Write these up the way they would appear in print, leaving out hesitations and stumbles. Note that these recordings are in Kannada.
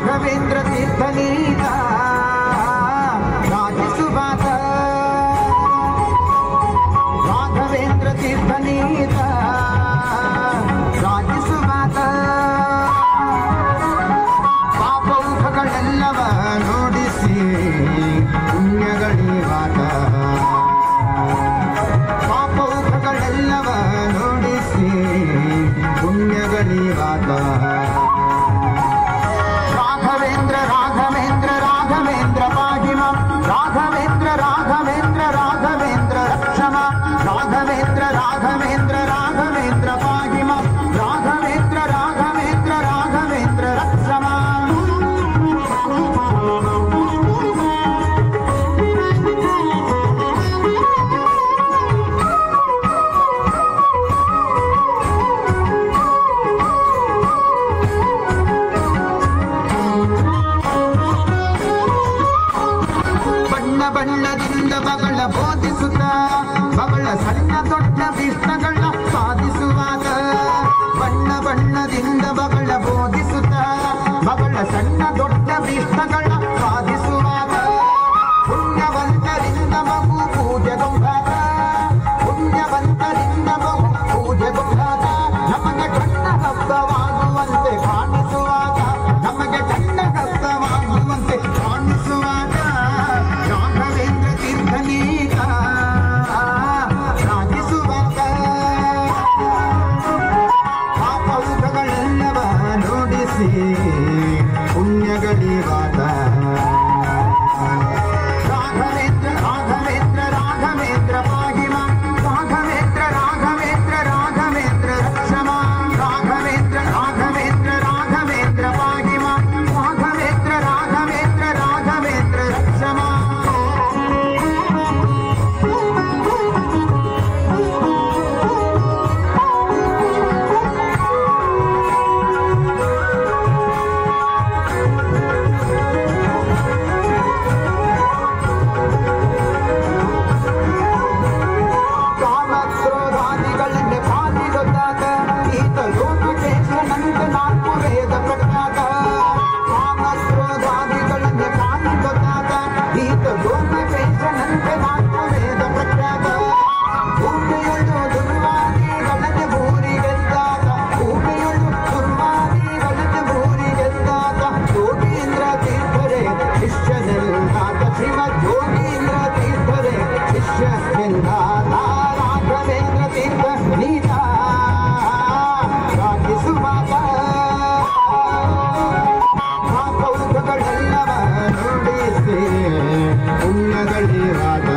ರಾಘವೇಂದ್ರ ತೀರ್ಥನೀತ ರಾಜಿಸುವಾತ ರಾಘವೇಂದ್ರ ತೀರ್ಥನೀತ ರಾಜಿಸುವಾತ ಪಾಪೌಘಗಳೆಲ್ಲವ ನೋಡಿಸಿ ಪುಣ್ಯಗಳಿವಾತ ಪಾಪೌಘಗಳೆಲ್ಲವ ನೋಡಿಸಿ ಪುಣ್ಯಗಳಿವಾತ ರಾಘವೇಂದ್ರ ರಾಘವೇಂದ್ರ ರಾಘವೇಂದ್ರ ಪಾಹಿಮ ರಾಘವೇಂದ್ರ ರಾಘವೇಂದ್ರ ರಾಘವೇಂದ್ರ ರಕ್ಷಮ ರಾಘವೇಂದ್ರ ರಾಘವೇಂದ್ರ ರಾಘವೇಂದ್ರ ಪಾಹಿಮ ರಾಘವೇಂದ್ರ ರಾಘವೇಂದ್ರ ರಾಘವೇಂದ್ರ ರಕ್ಷಮ ಬಣ್ಣದಿಂದ ಬಗಳ ಬೋಧಿಸುತ್ತ ಬಗಳ ಸಣ್ಣ ದೊಡ್ಡ ಭೀಷ್ಟಗಳ ಸಾಧಿಸುವಾಗ ಬಣ್ಣದಿಂದ ಬಗಳ ಬೋಧಿಸುತ್ತ ಬಗಳ ಸಣ್ಣ ದೊಡ್ಡ ಭೀಷ್ಟಗಳ ಸಾಧಿಸುವಾಗ ಪುಣ್ಯವಂತರಿಂದ ಮಗು ಪೂಜೆಗೊಂಡಾಗ ಪುಣ್ಯವಂತರಿಂದ ಮಗು ಪೂಜೆಗೊಂಡಾಗ ನಮಗೆ ಕಣ್ಣ ಹಬ್ಬವಾಗುವಂತೆ ಕಾಣಿಸುವಾಗ ನಮಗೆ ಕಣ್ಣ ಹಬ್ಬವಾಗುವಂತೆ ಕಾಣಿಸುವಾಗ ರಾಘವೇಂದ್ರ ತೀರ್ಥನೀತ ರಾಜಿಸುವಾಗ ಪಾಪೌಘಗಳೆಲ್ಲವ ನೋಡಿಸಿ ಪುಣ್ಯಗಳಿವಾದ ರಾಘವೇಂದ್ರ ರಾಘವೇಂದ್ರ ರಾಘವೇಂದ್ರ ಪಾಹಿಮ ರಾಘವೇಂದ್ರ ರಾಘವೇಂದ್ರ ರಾಘವೇಂದ್ರ ರಕ್ಷಮ ರಾಘವೇಂದ್ರ ರಾಘವೇಂದ್ರ ರಾಘವೇಂದ್ರ ಪಾಹಿಮ ರಾಘವೇಂದ್ರ ರಾಘವೇಂದ್ರ ರಾಘವೇಂದ್ರ ರಕ್ಷಮ ಕಾಮಕ್ರೋಧಾದಿಗಳನ್ನೇ ಪಾಲಿಗೊತ್ತಾಗ ಈತ ಲೋಕೇಶನಂತೆ ನಾಲ್ಕು ವೇದ ಪ್ರಖ್ಯಾತ ಕಾಮಕ್ರೋಧಾದಿಗಳನ್ನೇ ಪಾಲಿಗೊತ್ತಾಗ ಈತ ಲೋಕೇಶನಂತೆ ನಾಲ್ಕು ವೇದ ಪ್ರಖ್ಯಾತ ಭೂಮಿಯೊಳು ದುರ್ವಾದಿಗಳನ್ನೇ ಭೂರಿಗೆದ್ದಾಗ ಭೂಮಿಯೊಳು ದುರ್ವಾದಿಗಳನ್ನೇ ಭೂರಿಗೆದ್ದಾಗ ಯೋಗೀಂದ್ರ ತೀರ್ಥರೇ ಶಿಷ್ಯನೆಲ್ಲಾದ ಶ್ರೀಮದ್ ಯೋಗೀಂದ್ರ ತೀರ್ಥರೇ ಶಿಷ್ಯನೆಲ್ಲಾದ ರಾಘವೇಂದ್ರ ತೀರ್ಥ ನೀತ ರಾಜಿಸುವಾಗ ಪಾಪೌಘಗಳೆಲ್ಲವ ನೋಡಿಸಿ ಪುಣ್ಯಗಳಿವಾದ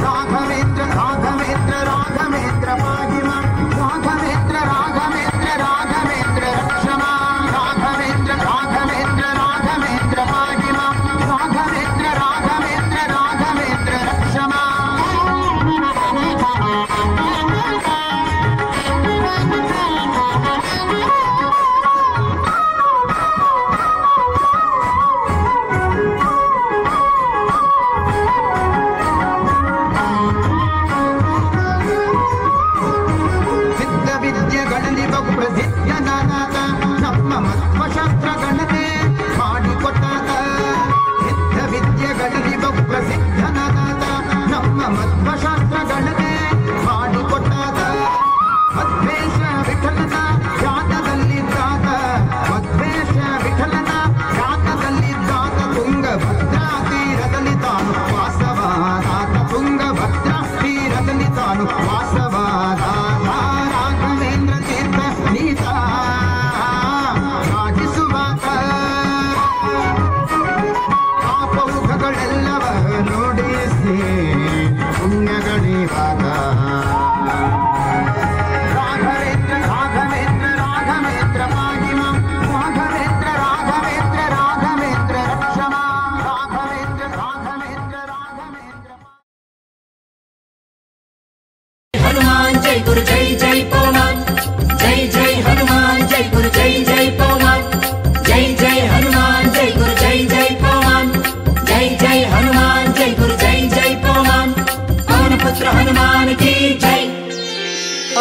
ರಾಘವೇಂದ್ರ ರಾಘವೇಂದ್ರ ರಾಘವೇಂದ್ರ ಪಾಹಿಮ ರಾಘವೇಂದ್ರ ರಾಘವೇಂದ್ರ ರಾಘವೇಂದ್ರ ರಕ್ಷಮ ರಾಘವೇಂದ್ರ ರಾಘವೇಂದ್ರ ರಾಘವೇಂದ್ರ ಪಾಹಿಮ ರಾಘವೇಂದ್ರ ರಾಘವೇಂದ್ರ ರಾಘವೇಂದ್ರ ರಕ್ಷಮ ಸಿದ್ಧ ವಿದ್ಯೆಗಳಲ್ಲಿ ಬಹು ಪ್ರಸಿದ್ಧನಾದ ನಮ್ಮ ಮಧ್ವಶಾಸ್ತ್ರಗಳನ್ನೇ ಮಾಡಿಕೊಟ್ಟಾಗ ಸಿದ್ಧ ವಿದ್ಯೆಗಳಲ್ಲಿ ಬಹು ಪ್ರಸಿದ್ಧನಾದ ನಮ್ಮ ಮಧ್ವಶಾಸ್ತ್ರಗಳನ್ನೇ ಮಾಡಿಕೊಟ್ಟಾಗ ಮಧ್ವೇಶ ವಿಠಲನ ಜಾತದಲ್ಲಿದ್ದಾಗ ಮಧ್ವೇಶ ವಿಠಲನ ಜಾತದಲ್ಲಿದ್ದಾಗ ತುಂಗಭದ್ರಾ ತೀರದಲ್ಲಿ ತಾನು ವಾಸವಾದಾತ ತುಂಗಭದ್ರಾ ತೀರದಲ್ಲಿ ತಾನು ವಾಸವಾದ ರಾಘವೇಂದ್ರ ತೀರ್ಥ ನೀತ ರಾಜಿಸುವಾಗ ಪಾಪೌಘಗಳೆಲ್ಲವ ನೋಡಿಸಿ ಪುಣ್ಯಗಳಿವಾಗ ರಾಘವೇಂದ್ರ ರಾಘವೇಂದ್ರ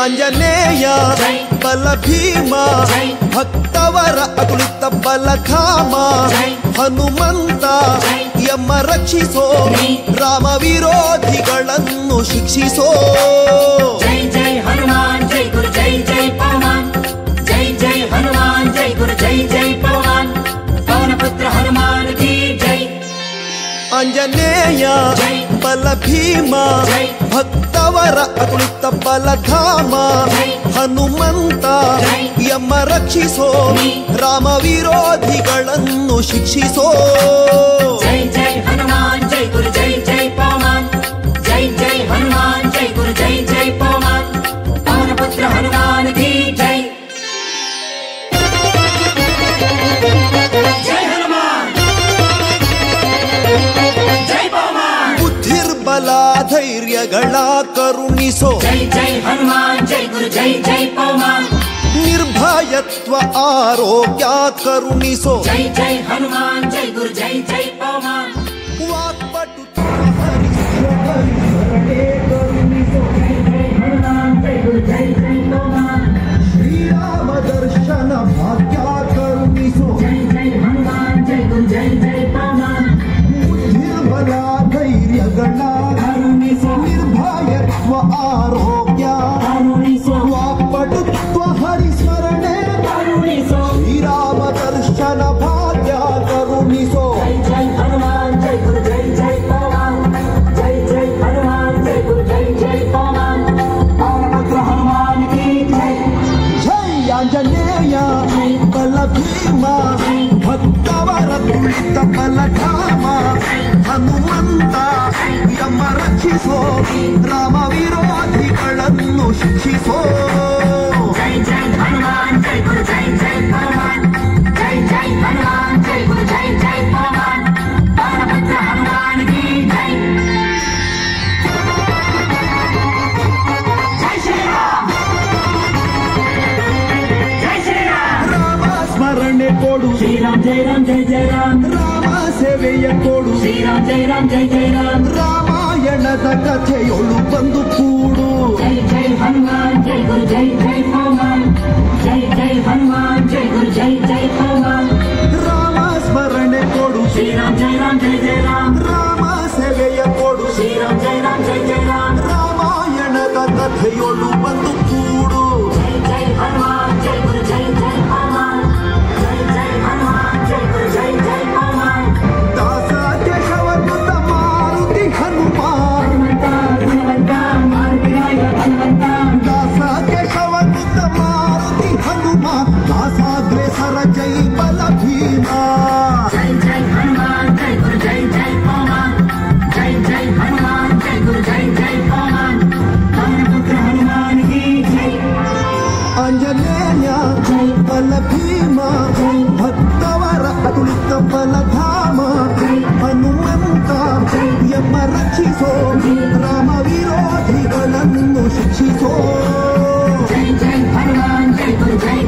ಆಂಜನೇಯ ಬಲ ಭೀಮ ಭಕ್ತವರ ಅತುಲಿತ ಬಲಧಾಮ ಹನುಮಂತ ಯಮ ರಕ್ಷಿಸೋ ರಾಮ ವಿರೋಧಿಗಳನ್ನು ಶಿಕ್ಷಿಸೋ ಜೈ ಜೈ ಹನುಮಾನ್ ಜೈ ಗುರು ಜೈ ಜೈ ಪವಮಾನ್ ಜೈ ಜೈ ಹನುಮಾನ್ ಜೈ ಗುರು ಜೈ ಜೈ ಪವಮಾನ್ ಪವನ ಪುತ್ರ ಹನುಮಾನ್ ಕಿ ಜೈ ಆಂಜನೇಯ ಬಲ ಭೀಮ ಭಕ್ತವರ ಅತುಲಿತ ಬಲಧಾಮ ಹನುಮಂತ ಯಮ ರಕ್ಷಿಸೋ ರಾಮ ವಿರೋಧಿಗಳನ್ನು ಶಿಕ್ಷಿಸೋ ಜೈ ಜೈ ಹನುಮಾನ್ ಜೈ ಗುರು ಜೈ ಜೈ ಪವಮಾನ್ ಜೈ ಜೈ ಹನುಮಾನ್ ಜೈ ಗುರು ಜೈ ಜೈ ಪವಮಾನ್ ಪವನ ಪುತ್ರ ಹನುಮಾನ್ ಕಿ ಜೈ ಜೈ ಹನುಮಾನ್ ಜೈ ಪವಮಾನ್ ಬುದ್ಧಿರ್ಬಲ ಧೈರ್ಯಗಳ ಕರುಣಿಸೋ ಜೈ ಜೈ ಹನುಮಾನ್ ಜೈ ಗುರು ಜೈ ಜೈ ಪವಮಾನ್ ನಿರ್ಭಯತ್ವ ಆರೋಗ್ಯ ಕರುಣಿಸೋ ಜೈ ಜೈ ಹನುಮಾನ್ ಜೈ ಗುರು ಜೈ ಜೈ ಪವಮಾನ್ ವಾಕ್ಪಟುತ್ವ ಶ್ರೀರಾಮ ದರ್ಶನ ಭಾಗ್ಯ ಕರುಣಿಸೋ ಬುದ್ಧಿರ್ಬಲ ಧೈರ್ಯಗಳ ಕರುಣಿಸೋ ನಿರ್ಭಯತ್ವ ಆರೋಗ್ಯ ವಾಕ್ಪಟುತ್ವ ಹರಿಸ್ಮರಣೆ ಕರುಣಿಸೋ ಶ್ರೀರಾಮ ದರ್ಶನ ಭಾಗ್ಯ ಕರುಣಿಸೋ ಆಂಜನೇಯ ಬಲ ಭೀಮ ಭಕ್ತವರ ತುಳಿತ ಬಲಧಾಮ ಹನುಮಂತ ಯಮ ರಕ್ಷಿಸೋ ರಾಮ ವಿರೋಧಿಗಳನ್ನು ಶಿಕ್ಷಿಸೋ ಜೈ ಜೈ ಹನುಮಾನ್ ಜೈ ಗುರು ಜೈ ಜೈ ಪವಮಾನ್ ಜೈ ಜೈ ಹನುಮಾನ್ ಜೈ ಗುರು ಜೈ ಜೈ ಪವಮಾನ್ ಪವನ ಪುತ್ರ ಹನುಮಾನ್ ಕಿ ಜೈ ಜೈ ಶ್ರೀರಾಮ್ ಜೈ ಶ್ರೀರಾಮ್ ರಾಮ ಸ್ಮರಣೆ ಕೊಡು ಶ್ರೀರಾಮ್ ಜೈ ರಾಮ್ ಜೈ ಜೈ ರಾಮ್ ರಾಮ ಸೇವೆಯ ಕೊಡು ಶ್ರೀರಾಮ್ ಜೈ ರಾಮ್ ಜೈ ಜೈ ರಾಮ್ ರಾಮಾಯಣದ ಕಥೆಯೊಳು ಬಂದು ಕೂಡು ಜೈ ಜೈ ಹನುಮಾನ್ ಜೈ ಗುರು ಜೈ ಜೈ ಪವಮಾನ್ ಜೈ ಜೈ ಹನುಮಾನ್ ಜೈ ಗುರು ಜೈ ಜೈ ಪವಮಾನ್ ರಾಮ ಸ್ಮರಣೆ ಕೊಡು ಶ್ರೀರಾಮ್ ಜೈ ರಾಮ್ ಜೈ ಜೈ ರಾಮ್ ರಾಮ ಸೇವೆಯ ಕೊಡು ಶ್ರೀರಾಮ್ ಜೈ ರಾಮ್ ಜೈ ಜೈ ರಾಮ್ ರಾಮಾಯಣದ ಕಥೆಯೊಳು ಬಂದು ಕೂಡು ಜೈ ಜೈ ಹನುಮಾನ್ ಜೈ ಗುರು ಜೈ ಜೈ ಪವಮಾನ್ ಜೈ ಜೈ ಹನುಮಾನ್ ಜೈ ಗುರು ಜೈ ಜೈ ಪವಮಾನ್ ದಾಸ ಕೇಶವನುತ ಮಾರುತಿ ಹನುಮಾನ್ ಹನುಮಂತ ಮಾರುತಿರಾಯ ಹನುಮಂತ ದಾಸ ಕೇಶವನುತ ಮಾರುತಿ ಹನುಮಾನ್ ದಾಸಾಗ್ರೇಸರ ಜೈ ಬಲ ಭೀಮ ಜೈ ಜೈ ಹನುಮಾನ್ ಜೈ ಗುರು ಜೈ ಜೈ ಪವಮಾನ್ ಜೈ ಜೈ ಹನುಮಾನ್ ಜೈ ಗುರು ಜೈ ಜೈ ಪವಮಾನ್ ಪವನ ಪುತ್ರ ಹನುಮಾನ್ ಕಿ ಜೈ ಆಂಜನೇಯ ಬಲ ಭೀಮ ಭಕ್ತವರ ಅತುಲಿತ ಬಲಧಾಮ ಹನುಮಂತ ಯಮ ರಕ್ಷಿಸೋ ರಾಮ ವಿರೋಧಿಗಳನ್ನು ಶಿಕ್ಷಿಸೋ ಜೈ ಜೈ ಹನುಮಾನ್ ಜೈ ಗುರು ಜೈ